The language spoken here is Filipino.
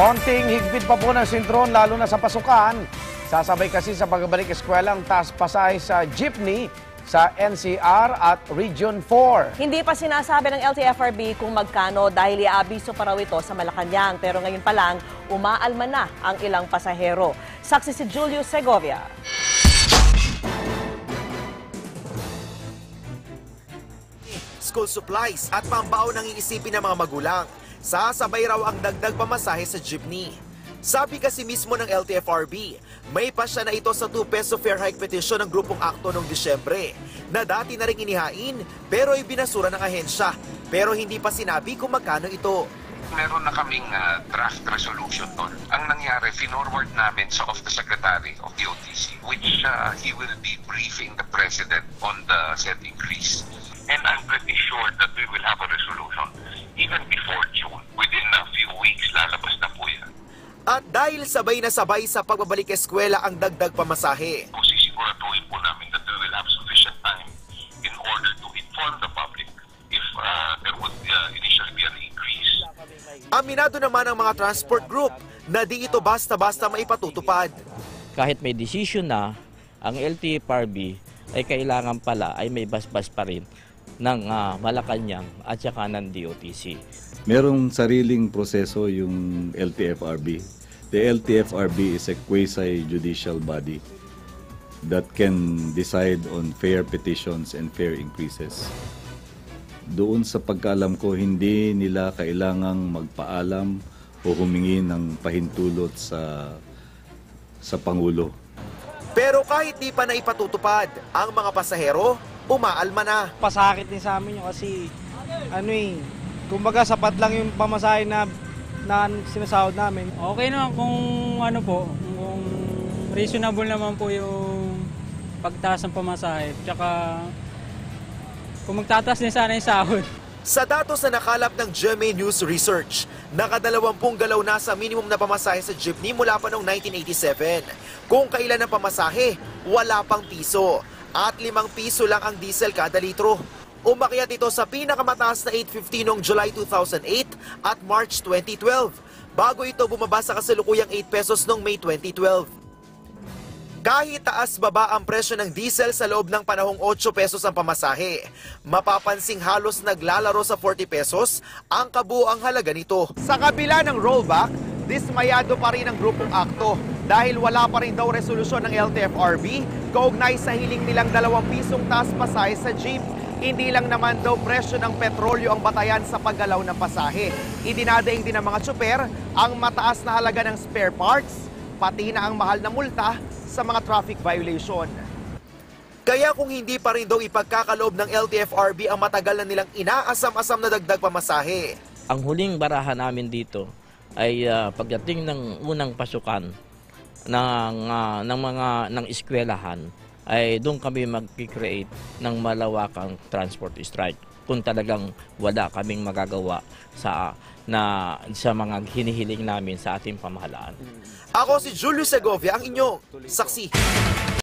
Konting higpit pa po ng sintron lalo na sa pasukan. Sasabay kasi sa pagbabalik eskwelang taas pasahe sa jeepney sa NCR at Region 4. Hindi pa sinasabi ng LTFRB kung magkano dahil iaabiso pa raw ito sa Malacanang. Pero ngayon pa lang, umaalma na ang ilang pasahero. Saksi si Julius Segovia. School supplies at pambaon ang iisipin ng mga magulang. Sasabay raw ang dagdag pamasahe sa jeepney. Sabi kasi mismo ng LTFRB, may pasya na ito sa 2 peso fare hike petition ng grupong akto noong Disyembre na dati na rin inihain pero ibinasura ng ahensya. Pero hindi pa sinabi kung magkano ito. Meron na kaming draft resolution doon. Ang nangyari, finorward namin sa of the Secretary of the OTC, which he will be briefing the President on the said increase. And I'm pretty sure that we will have a resolution even before June. Within a few weeks, lalabas na po yan. At dahil sabay na sabay sa pagbabalik eskwela ang dagdag pamasahe. Sisiguraduhin po namin that we will have sufficient time in order to inform the public if there would initially be an increase. Aminado naman ang mga transport group na di ito basta-basta maipatutupad. Kahit may decision na, ang LTFRB ay kailangan pala ay may basbas pa rin ng Malacanang at saka ng DOTC. Merong sariling proseso yung LTFRB. The LTFRB is a quasi-judicial body that can decide on fair petitions and fair increases. Doon sa pagkaalam ko, hindi nila kailangang magpaalam o humingi ng pahintulot sa Pangulo. Pero kahit di pa na ipatutupad, ang mga pasahero, umaalma na. Pasakit din sa amin yun kasi kumbaga sapat lang yung pamasahe na sinasahod namin. Okay naman kung kung reasonable naman po yung pagtaas ng pamasahe. Tsaka kung magtataas din sana yung sahod. Sa datos na nakalap ng GMA News Research, nakadalawampung galaw na sa minimum na pamasahe sa jeepney mula pa noong 1987. Kung kailan ang pamasahe, wala pang piso. At 5 piso lang ang diesel kada litro. Umakyat ito sa pinakamataas na 8.50 noong July 2008 at March 2012. Bago ito bumaba sa kasalukuyang 8 pesos noong May 2012. Kahit taas-baba ang presyo ng diesel sa loob ng panahong 8 pesos ang pamasahe, mapapansing halos naglalaro sa 40 pesos ang kabuoang halaga nito. Sa kabila ng rollback, dismayado pa rin ang grupong akto dahil wala pa rin daw resolusyon ng LTFRB kaugnay sa hiling nilang 2 pisong taas pasahe sa jeep. Hindi lang naman daw presyo ng petrolyo ang batayan sa paggalaw ng pasahe. Idinadaing din ng mga tsuper ang mataas na halaga ng spare parts, pati na ang mahal na multa sa mga traffic violation. Kaya kung hindi pa rin daw ipagkakaloob ng LTFRB ang matagal na nilang inaasam-asam na dagdag pamasahe. Ang huling barahan namin dito ay pagdating ng unang pasukan ng eskwelahan, ay doon kami mag-create ng malawakang transport strike kung talagang wala kaming magagawa sa mga hinihiling namin sa ating pamahalaan. Ako si Julius Segovia, ang inyong saksi.